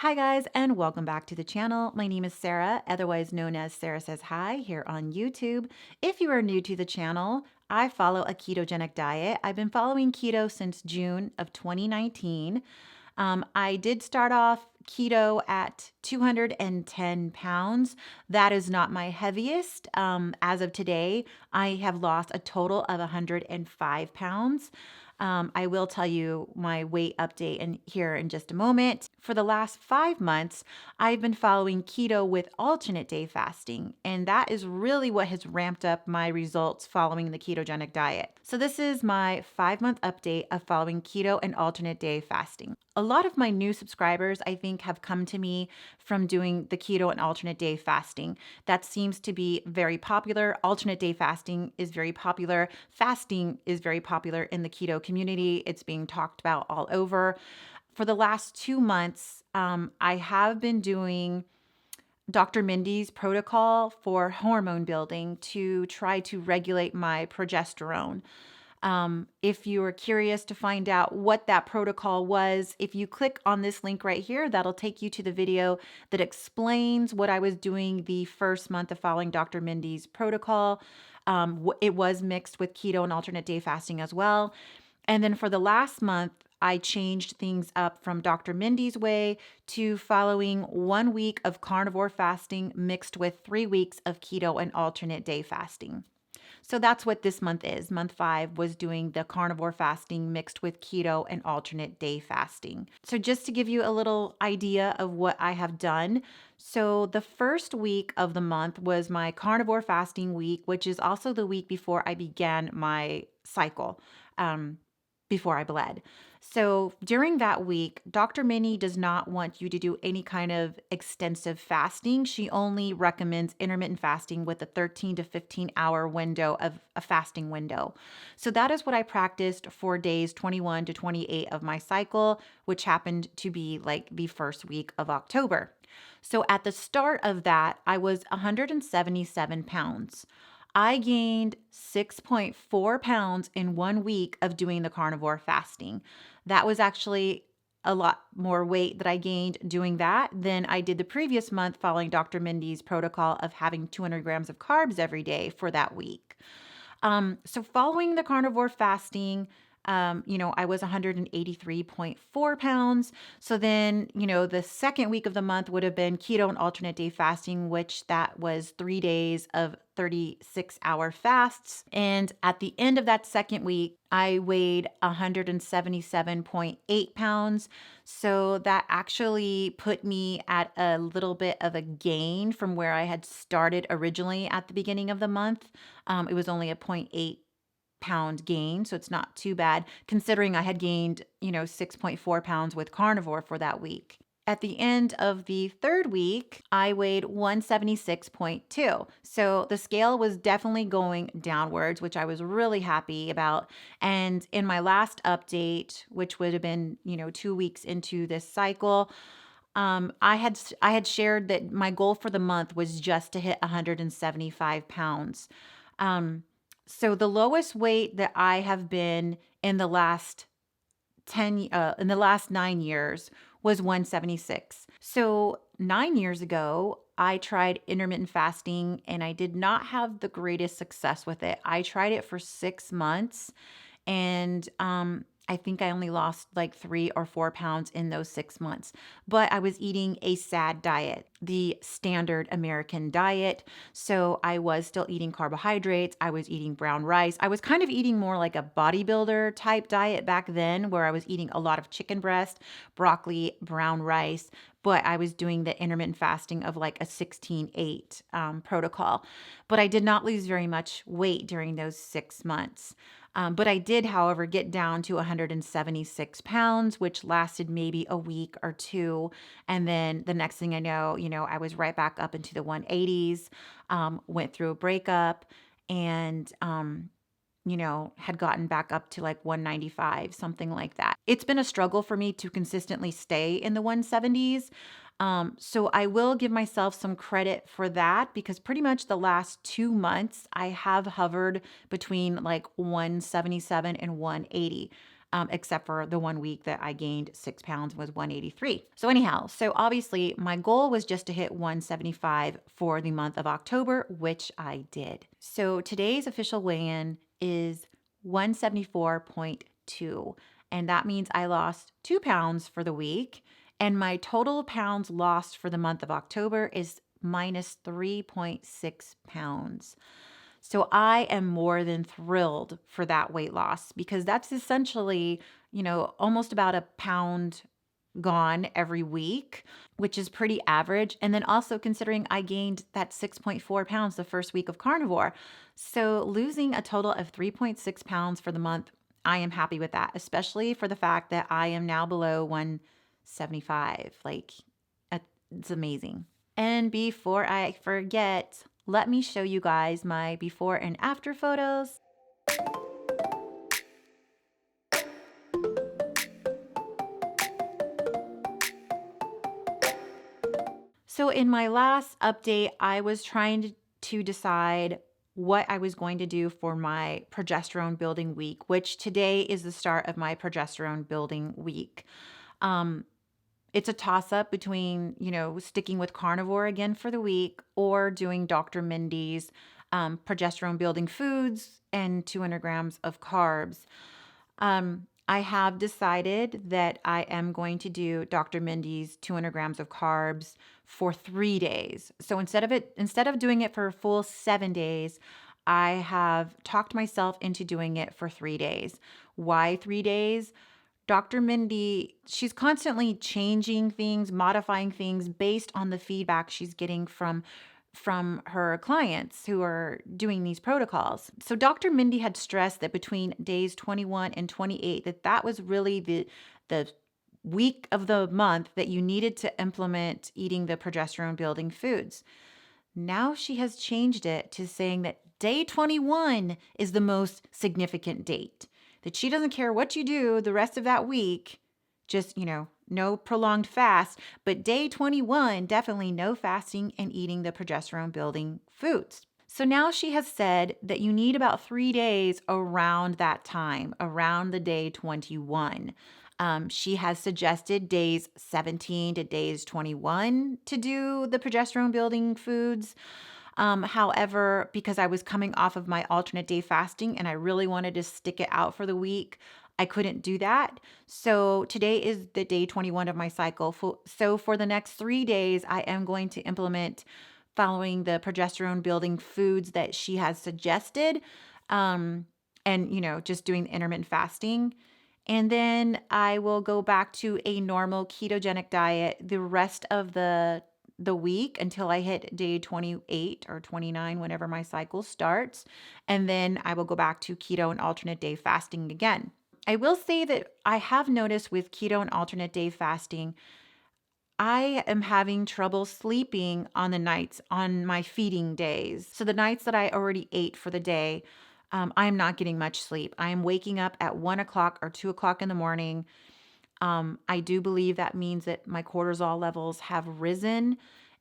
Hi guys, and welcome back to the channel. My name is Sarah, otherwise known as Sarah Says Hi here on YouTube. If you are new to the channel, I follow a ketogenic diet. I've been following keto since June of 2019. I did start off keto at 210 pounds. That is not my heaviest. As of today, I have lost a total of 105 pounds. I will tell you my weight update here in just a moment. For the last 5 months, I've been following keto with alternate day fasting, and that is really what has ramped up my results following the ketogenic diet. So this is my 5-month update of following keto and alternate day fasting. A lot of my new subscribers, I think, have come to me from doing the keto and alternate day fasting. That seems to be very popular. Alternate day fasting is very popular. Fasting is very popular in the keto community. It's being talked about all over. For the last 2 months, I have been doing Dr. Mindy's protocol for hormone building to try to regulate my progesterone. If you are curious to find out what that protocol was, if you click on this link right here, that'll take you to the video that explains what I was doing the first month of following Dr. Mindy's protocol. It was mixed with keto and alternate day fasting as well. And then for the last month, I changed things up from Dr. Mindy's way to following 1 week of carnivore fasting mixed with 3 weeks of keto and alternate day fasting. So that's what this month is. Month 5 was doing the carnivore fasting mixed with keto and alternate day fasting. So just to give you a little idea of what I have done. So the first week of the month was my carnivore fasting week, which is also the week before I began my cycle. Before I bled. So during that week, Dr. Minnie does not want you to do any kind of extensive fasting. She only recommends intermittent fasting with a 13 to 15 hour window of a fasting window. So that is what I practiced for days 21 to 28 of my cycle, which happened to be like the first week of October. So at the start of that, I was 177 pounds. I gained 6.4 pounds in 1 week of doing the carnivore fasting. That was actually a lot more weight that I gained doing that than I did the previous month following Dr. Mindy's protocol of having 200 grams of carbs every day for that week. So following the carnivore fasting, I was 183.4 pounds. So then, the second week of the month would have been keto and alternate day fasting, which that was 3 days of 36-hour fasts. And at the end of that second week, I weighed 177.8 pounds. So that actually put me at a little bit of a gain from where I had started originally at the beginning of the month. It was only a 0.8-pound gain, so it's not too bad considering I had gained, 6.4 pounds with carnivore for that week. At the end of the third week, I weighed 176.2. So the scale was definitely going downwards, which I was really happy about. And in my last update, which would have been, 2 weeks into this cycle, I had shared that my goal for the month was just to hit 175 pounds. So the lowest weight that I have been in the last 9 years was 176. So 9 years ago, I tried intermittent fasting and I did not have the greatest success with it. I tried it for 6 months and I think I only lost like 3 or 4 pounds in those 6 months. But I was eating a SAD diet, the standard American diet. So I was still eating carbohydrates. I was eating brown rice. I was kind of eating more like a bodybuilder type diet back then, where I was eating a lot of chicken breast, broccoli, brown rice. But I was doing the intermittent fasting of like a 16-8 protocol. But I did not lose very much weight during those 6 months. But I did, however, get down to 176 pounds, which lasted maybe a week or two. And then the next thing I know, I was right back up into the 180s, went through a breakup and, had gotten back up to like 195, something like that. It's been a struggle for me to consistently stay in the 170s. So I will give myself some credit for that because pretty much the last 2 months I have hovered between like 177 and 180. except for the 1 week that I gained 6 pounds, was 183. So anyhow, so obviously my goal was just to hit 175 for the month of October, which I did. So today's official weigh-in is 174.2, and that means I lost 2 pounds for the week, and my total pounds lost for the month of October is minus 3.6 pounds. So I am more than thrilled for that weight loss, because that's essentially, almost about a pound gone every week, which is pretty average. And then also considering I gained that 6.4 pounds the first week of carnivore. So losing a total of 3.6 pounds for the month, I am happy with that, especially for the fact that I am now below 175. Like, it's amazing. And before I forget, let me show you guys my before and after photos. So in my last update, I was trying to decide what I was going to do for my progesterone building week, which today is the start of my progesterone building week. It's a toss up between, sticking with carnivore again for the week or doing Dr. Mindy's progesterone building foods and 200 grams of carbs. I have decided that I am going to do Dr. Mindy's 200 grams of carbs for 3 days. So instead of doing it for a full 7 days, I have talked myself into doing it for 3 days. Why 3 days? Dr. Mindy, she's constantly changing things, modifying things based on the feedback she's getting from her clients who are doing these protocols. So Dr. Mindy had stressed that between days 21 and 28, that was really the week of the month that you needed to implement eating the progesterone building foods. Now she has changed it to saying that day 21 is the most significant date, that she doesn't care what you do the rest of that week, just, no prolonged fast, but day 21, definitely no fasting and eating the progesterone building foods. So now she has said that you need about 3 days around that time, around the day 21. She has suggested days 17 to days 21 to do the progesterone building foods. However, because I was coming off of my alternate day fasting and I really wanted to stick it out for the week, I couldn't do that. So today is the day 21 of my cycle. So for the next 3 days, I am going to implement following the progesterone building foods that she has suggested. And, just doing intermittent fasting. And then I will go back to a normal ketogenic diet the rest of the week until I hit day 28 or 29, whenever my cycle starts. And then I will go back to keto and alternate day fasting again. I will say that I have noticed with keto and alternate day fasting, I am having trouble sleeping on the nights on my feeding days. So the nights that I already ate for the day, I am not getting much sleep. I am waking up at 1 o'clock or 2 o'clock in the morning. I do believe that means that my cortisol levels have risen.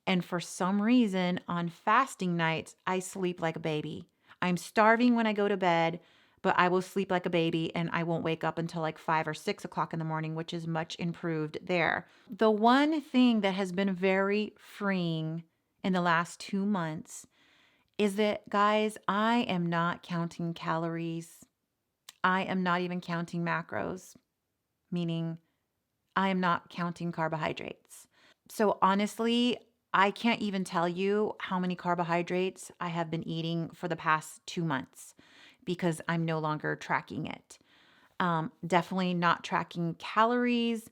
And for some reason, on fasting nights, I sleep like a baby. I'm starving when I go to bed, but I will sleep like a baby and I won't wake up until like 5 or 6 o'clock in the morning, which is much improved there. The one thing that has been very freeing in the last 2 months is that, guys, I am not counting calories. I am not even counting macros, meaning I am not counting carbohydrates. So honestly, I can't even tell you how many carbohydrates I have been eating for the past 2 months because I'm no longer tracking it. Definitely not tracking calories.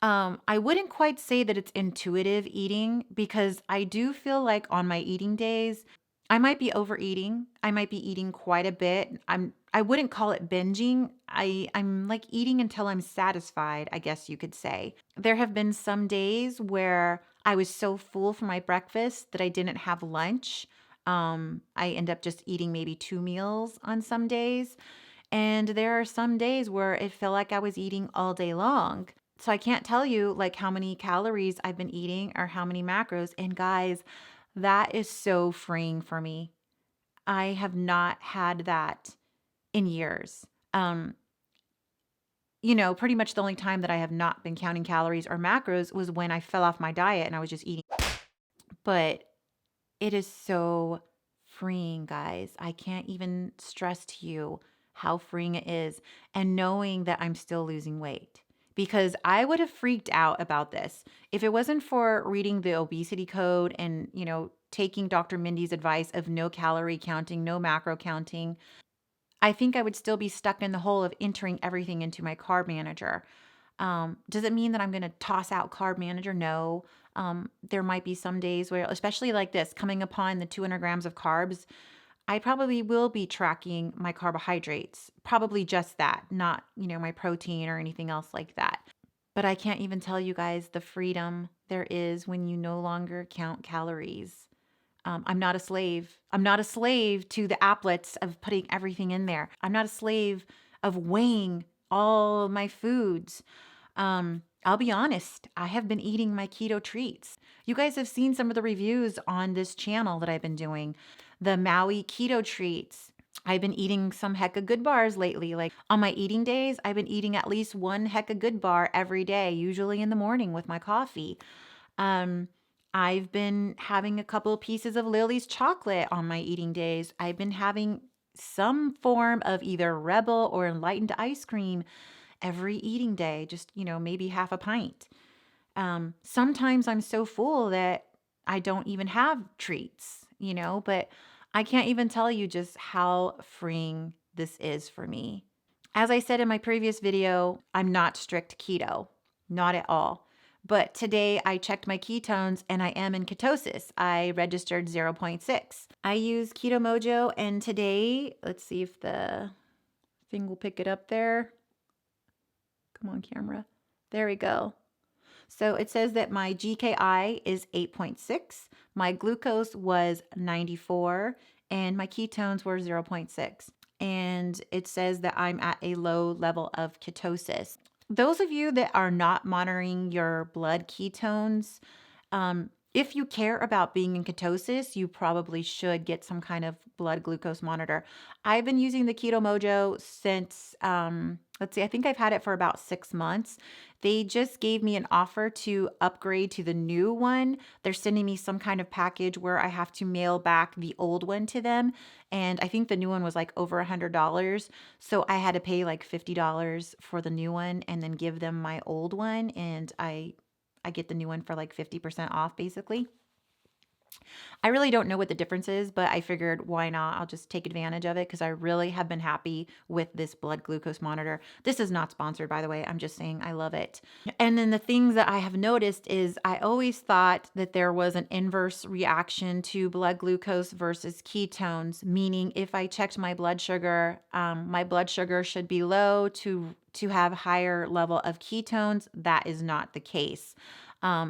I wouldn't quite say that it's intuitive eating because I do feel like on my eating days, I might be overeating. I might be eating quite a bit. I wouldn't call it binging. I'm like eating until I'm satisfied, I guess you could say. There have been some days where I was so full for my breakfast that I didn't have lunch. I end up just eating maybe 2 meals on some days. And there are some days where it felt like I was eating all day long. So I can't tell you like how many calories I've been eating or how many macros. And guys, that is so freeing for me. I have not had that in years. pretty much the only time that I have not been counting calories or macros was when I fell off my diet and I was just eating. But it is so freeing, guys. I can't even stress to you how freeing it is. And knowing that I'm still losing weight. Because I would have freaked out about this if it wasn't for reading the obesity code and, taking Dr. Mindy's advice of no calorie counting, no macro counting. I think I would still be stuck in the hole of entering everything into my carb manager. Does it mean that I'm going to toss out carb manager? No. There might be some days where, especially like this, coming upon the 200 grams of carbs, I probably will be tracking my carbohydrates, probably just that, not, my protein or anything else like that. But I can't even tell you guys the freedom there is when you no longer count calories. I'm not a slave. I'm not a slave to the applets of putting everything in there. I'm not a slave of weighing all my foods. I'll be honest, I have been eating my keto treats. You guys have seen some of the reviews on this channel that I've been doing. The Maui keto treats. I've been eating some Hecka Good bars lately. Like on my eating days, I've been eating at least one Hecka Good bar every day, usually in the morning with my coffee. Um, I've been having a couple of pieces of Lily's chocolate on my eating days. I've been having some form of either Rebel or Enlightened ice cream every eating day, just, maybe half a pint. Sometimes I'm so full that I don't even have treats, but I can't even tell you just how freeing this is for me. As I said in my previous video, I'm not strict keto, not at all. But today I checked my ketones and I am in ketosis. I registered 0.6. I use Keto Mojo, and today, let's see if the thing will pick it up there. Come on, camera. There we go. So it says that my GKI is 8.6, my glucose was 94, and my ketones were 0.6. And it says that I'm at a low level of ketosis. Those of you that are not monitoring your blood ketones, if you care about being in ketosis, you probably should get some kind of blood glucose monitor. I've been using the Keto Mojo since, let's see, I think I've had it for about 6 months. They just gave me an offer to upgrade to the new one. They're sending me some kind of package where I have to mail back the old one to them. And I think the new one was like over $100. So I had to pay like $50 for the new one and then give them my old one. And I get the new one for like 50% off basically. I really don't know what the difference is, but I figured why not? I'll just take advantage of it because I really have been happy with this blood glucose monitor. This is not sponsored, by the way. I'm just saying I love it. And then the things that I have noticed is I always thought that there was an inverse reaction to blood glucose versus ketones, meaning if I checked my blood sugar should be low to have higher level of ketones. That is not the case.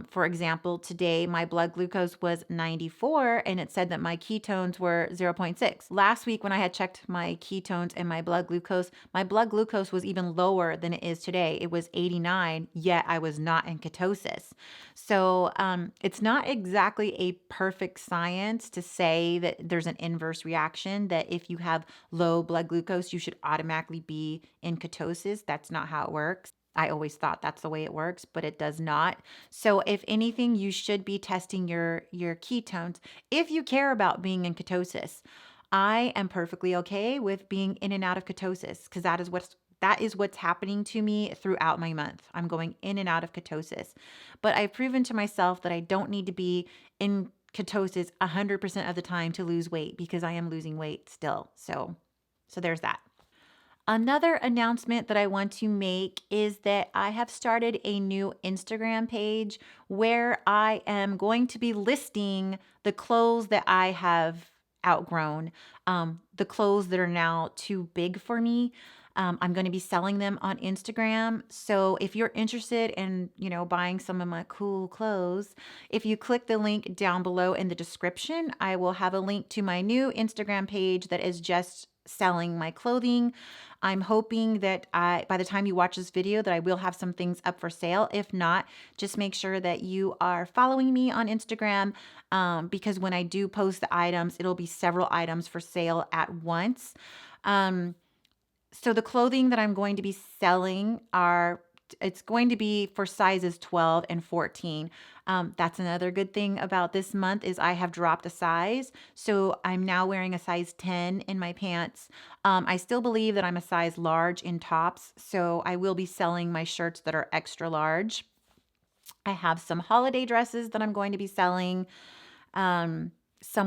For example, today my blood glucose was 94 and it said that my ketones were 0.6. Last week when I had checked my ketones and my blood glucose was even lower than it is today. It was 89, yet I was not in ketosis. So it's not exactly a perfect science to say that there's an inverse reaction, that if you have low blood glucose, you should automatically be in ketosis. That's not how it works. I always thought that's the way it works, but it does not. So if anything, you should be testing your ketones if you care about being in ketosis. I am perfectly okay with being in and out of ketosis because that is what's happening to me throughout my month. I'm going in and out of ketosis. But I've proven to myself that I don't need to be in ketosis 100% of the time to lose weight because I am losing weight still. So there's that. Another announcement that I want to make is that I have started a new Instagram page where I am going to be listing the clothes that I have outgrown, the clothes that are now too big for me. I'm going to be selling them on Instagram. So if you're interested in, buying some of my cool clothes, if you click the link down below in the description, I will have a link to my new Instagram page that is just selling my clothing. I'm hoping that by the time you watch this video, that I will have some things up for sale. If not, just make sure that you are following me on Instagram, because when I do post the items, it'll be several items for sale at once. So the clothing that I'm going to be selling it's going to be for sizes 12 and 14. That's another good thing about this month is I have dropped a size. So I'm now wearing a size 10 in my pants. I still believe that I'm a size large in tops. So I will be selling my shirts that are extra large. I have some holiday dresses that I'm going to be selling, some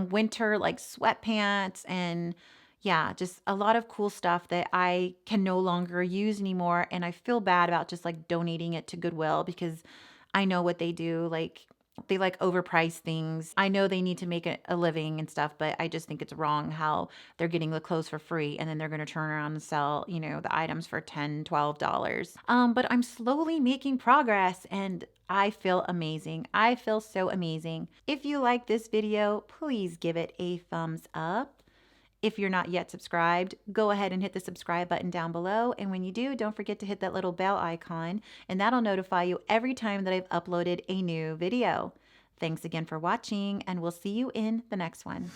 winter like sweatpants, and yeah, just a lot of cool stuff that I can no longer use anymore. And I feel bad about just like donating it to Goodwill because I know what they do. Like, they like overprice things. I know they need to make a living and stuff, but I just think it's wrong how they're getting the clothes for free and then they're going to turn around and sell, the items for $10, $12. But I'm slowly making progress and I feel amazing. I feel so amazing. If you like this video, please give it a thumbs up. If you're not yet subscribed, go ahead and hit the subscribe button down below. And when you do, don't forget to hit that little bell icon, and that'll notify you every time that I've uploaded a new video. Thanks again for watching, and we'll see you in the next one.